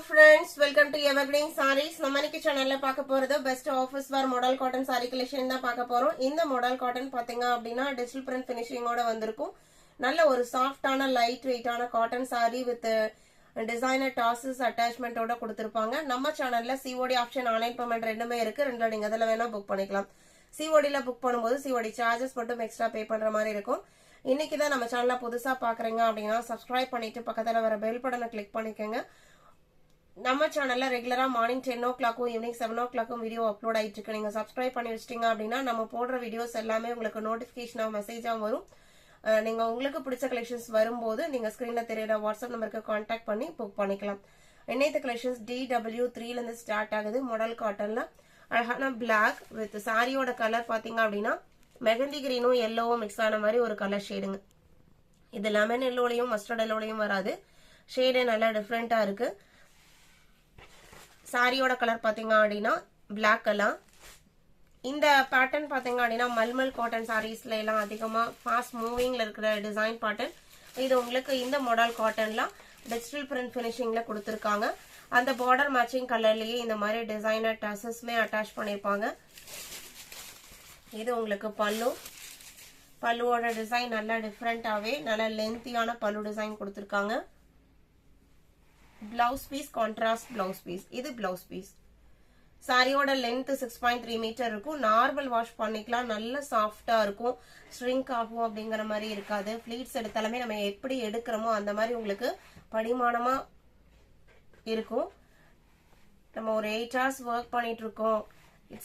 friends, welcome to Evergreen Sarees. நம்ம இன்னைக்கு சேனல்ல பார்க்க போறது best office wear model cotton saree collection தான் பார்க்க போறோம். இந்த மாடல் காட்டன் பாத்தீங்க அப்படினா டிஜிட்டல் பிரிண்ட் ஃபினிஷிங்கோட வந்திருக்கும். நல்ல ஒரு சாஃப்ட்டான லைட் வெயிட்டான cotton saree with designer touches அட்டாச்மென்ட்டோட கொடுத்திருப்பாங்க. நம்ம சேனல்ல COD ஆப்ஷன் ஆன்லைன் பேமெண்ட் ரெண்டுமே இருக்கு. ரெண்டுல நீங்க அதல வேணா புக் பண்ணிக்கலாம். COD ல புக் பண்ணும்போது COD சார்ஜஸ் மட்டும் எக்ஸ்ட்ரா பே பண்ற மாதிரி இருக்கும். இன்னைக்கு தான் நம்ம சேனல்ல புதுசா பாக்குறீங்க அப்படினா சப்ஸ்கிரைப் பண்ணிட்டு பக்கத்துல வர பெல் பட்டனை கிளிக் பண்ணிக்கங்க. நம்ம சேனல்ல ரெகுலரா morning 10 o'clock evening 7 o'clock video upload ஆயிட்டு இருக்கு. நீங்க சப்ஸ்கிரைப் பண்ணி வச்சிட்டீங்க அப்படின்னா நம்ம போடுற வீடியோஸ் எல்லாமே உங்களுக்கு நோட்டிபிகேஷனா மெசேஜா வரும். நீங்க உங்களுக்கு பிடிச்ச கலெக்ஷன்ஸ் வரும்போது நீங்க ஸ்கிரீன்ல தெரியுற வாட்ஸ்அப் நம்பருக்கு கான்டாக்ட் பண்ணி புக் பண்ணிக்கலாம். இன்னைக்கு கலெக்ஷன்ஸ் DW3 ல இருந்து ஸ்டார்ட் ஆகுது. மாடல் காட்டன்ல அழகான Black வித் சாரியோட கலர் பாத்தீங்க அப்படின்னா மெகந்தி கிரீனும் yellowவும் மிக்ஸ் ஆன மாதிரி ஒரு கலர் ஷேடுங்க. இது லெமன் எல்லோலயும் மஸ்டர்ட் எல்லோலயும் வராது. ஷேடு நல்லா டிஃபரெண்டா இருக்கு. சாரியோட கலர் பாத்தீங்க அப்படின்னா பிளாக் கலர். இந்த பேட்டர்ன் பாத்தீங்க அப்படின்னா மல்மல் காட்டன் சாரீஸ்ல எல்லாம் அதிகமா ஃபாஸ்ட் மூவிங்ல இருக்கிற டிசைன் பேட்டர்ன். இது உங்களுக்கு இந்த மாடல் காட்டன்ல டிஜிட்டல் பிரிண்ட் ஃபினிஷிங்ல கொடுத்திருக்காங்க. அந்த பார்டர் மேட்சிங் கலர்லயே இந்த மாதிரி டிசைனர் டசஸ்மே அட்டாச் பண்ணிருப்பாங்க. இது உங்களுக்கு பல்லுவோட டிசைன் நல்லா டிஃபரெண்டாவே நல்ல லென்த்தியான பல்லு டிசைன் கொடுத்திருக்காங்க. Blouse piece contrast blouse piece. இது பிளவுஸ் பீஸ். சாரியோட லென்த் 6.3 மீட்டர் இருக்கும். நார்மல் வாஷ் பண்ணிக்கலாம். நல்ல சாஃப்டா இருக்கும். ஷ்ரிங்க் ஆகும் அப்படிங்கிற மாதிரி இருக்காது. ஃபிளீட்ஸ் எடுத்தாலுமே நம்ம எப்படி எடுக்கிறோமோ அந்த மாதிரி உங்களுக்கு படிமானமா இருக்கும். நம்ம ஒரு 8 hours ஒர்க் பண்ணிட்டு இருக்கோம்.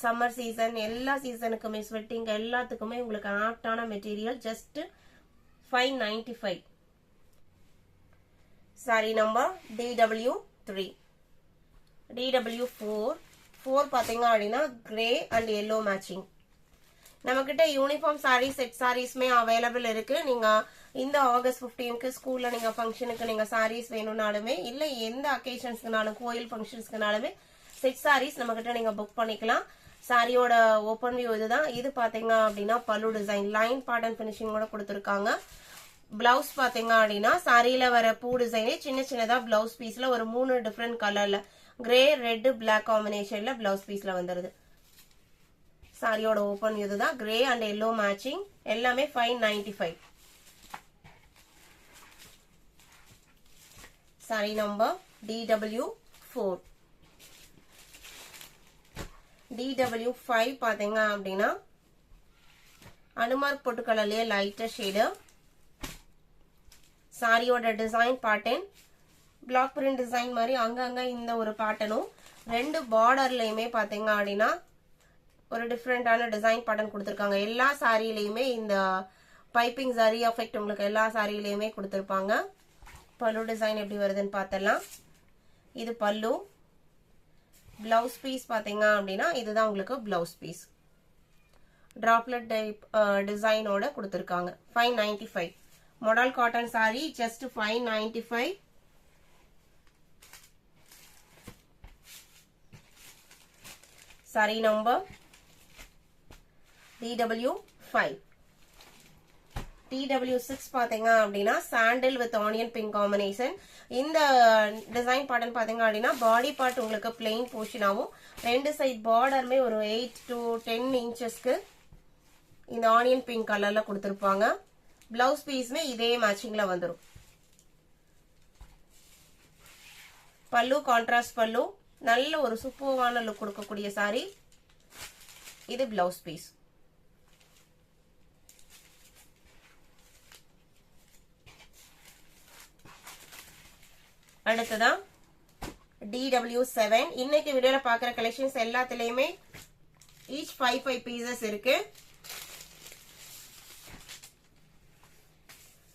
சம்மர் சீசன் எல்லா சீசனுக்குமே ஸ்வெட்டிங் எல்லாத்துக்குமே உங்களுக்கு ஆப்டான material. Just 595. Saree number DW3. DW4 பாத்தீங்க அப்படின்னா கிரே அண்ட் yellow மேட்சிங். நம்ம கிட்ட யூனிஃபார்ம் சாரி செட் சாரீஸ்மே அவைலபிள் இருக்கு. நீங்க இந்த ஆகஸ்ட் 15க்கு ஸ்கூல்ல நீங்க ஃபங்க்ஷனுக்கு நீங்க சாரீஸ் வேணும்னாலுமே இல்ல எந்த அக்கேஷன்ஸ்க்குனாலும் கோயில் ஃபங்க்ஷன்ஸ்க்குனாலுமே செட் சாரீஸ் நம்ம கிட்ட நீங்க புக் பண்ணிக்கலாம். சாரியோட ஓபன் வியூ இதுதான். இது பாத்தீங்க அப்படின்னா பல்லு டிசைன் லைன் பேட்டர்ன் பினிஷிங்கோட கொடுத்திருக்காங்க. பிளவுஸ் பாத்தீங்க அப்படின்னா சாரியில வர பூ டிசைனே சின்ன சின்னதா பிளவுஸ் பீஸ்ல ஒரு 3 டிஃபரெண்ட் கலர்ல கிரே ரெட் பிளாக் காம்பினேஷன்ல பிளவுஸ் பீஸ்ல வந்துருது. சாரியோட ஓபன் இதுதான். Grey and yellow matching. எல்லாமே 595. Saree number DW4. DW5 பாத்தீங்க அப்படின்னா அனுமார் பொட்டு கலர்லயே லைட்டர் ஷேடு. சாரியோட design pattern block print design மாதிரி அங்கங்க இந்த ஒரு பேட்டர்னும் ரெண்டு பார்டர்லயுமே பாத்தீங்க அப்படின்னா ஒரு டிஃப்ரெண்டான டிசைன் பேட்டர்ன் கொடுத்திருக்காங்க. எல்லா சாரியிலயுமே இந்த பைப்பிங் சரி எஃபெக்ட் உங்களுக்கு எல்லா சாரியிலயுமே கொடுத்திருப்பாங்க. பல்லு டிசைன் எப்படி வருதுன்னு பார்த்தலாம். இது பல்லு. பிளவுஸ் பீஸ் பாத்தீங்க அப்படின்னா இதுதான் உங்களுக்கு பிளவுஸ் பீஸ். டிராப்லெட் டைப் டிசைனோட கொடுத்திருக்காங்க. 595. Model cotton sorry just 595. Saree number DW5. DW6 பாத்தீங்க அப்படின்னா சாண்டில் வித் ஆனியன் பிங்க் காம்பினேஷன். இந்த டிசைன் பேட்டர்ன் பாத்தீங்க அப்படின்னா பாடி பார்ட் உங்களுக்கு பிளெயின் போர்ஷனாவும் ரெண்டு சைட் பார்டருமே ஒரு 8 to 10 இன்ச்சஸ்க்கு இந்த ஆனியன் பிங்க் கலர்ல கொடுத்திருப்பாங்க. பிளவுஸ் பீஸ்மே இதே மேட்சிங்ல வந்துடும். பல்லு கான்ட்ராஸ்ட் பல்லு. நல்ல ஒரு சூப்பர்வான லுக் கொடுக்கக்கூடிய சாரி. இது பிளவுஸ் பீஸ். அடுத்ததான் DW7. இன்னைக்கு வீடியோல பாக்குற கலெக்ஷன்ஸ் எல்லாத்துலயுமே each 5 பீசஸ் இருக்கு.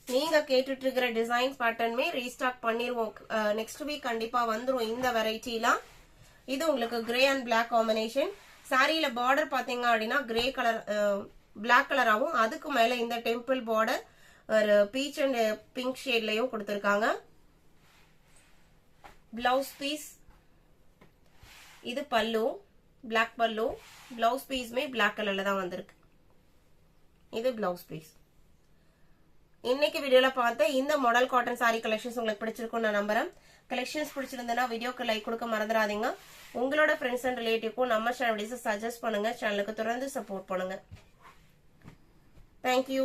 நீங்க கேட்டுட்டு இருக்கிற டிசைன் பேட்டர்னுமே ரீஸ்டாக் பண்ணிருவோம். நெக்ஸ்ட் வீக் கண்டிப்பா வந்துரும் இந்த வெரைட்டிலாம். இது உங்களுக்கு கிரே அண்ட் பிளாக் காம்பினேஷன். சாரியில பார்டர் பாத்தீங்க அப்படின்னா கிரே கலர் பிளாக் கலராகவும் அதுக்கு மேல இந்த டெம்பிள் பார்டர் ஒரு பீச் அண்ட் பிங்க் ஷேட்லயும் கொடுத்திருக்காங்க. Blouse piece. இது பல்லு பிளாக் பல்லு. பிளவுஸ் பீஸ்மே பிளாக் கலர்ல தான் வந்திருக்கு. இது பிளவுஸ் பீஸ். இன்னைக்கு வீடியோல பார்த்த இந்த மாடல் காட்டன் சாரி கலெக்ஷன்ஸ் உங்களுக்கு பிடிச்சிருக்கும் நான் நம்புறேன். கலெக்ஷன்ஸ் பிடிச்சிருந்தா வீடியோக்கு லைக் கொடுக்க மறந்துடாதீங்க. உங்களோட ஃப்ரெண்ட்ஸ் அண்ட் ரிலேட்டிவ்க்கும் நம்ம சேனல் வீடியோஸ் சஜஸ்ட் பண்ணுங்க. சேனலுக்கு தொடர்ந்து சப்போர்ட் பண்ணுங்க. தேங்க்யூ.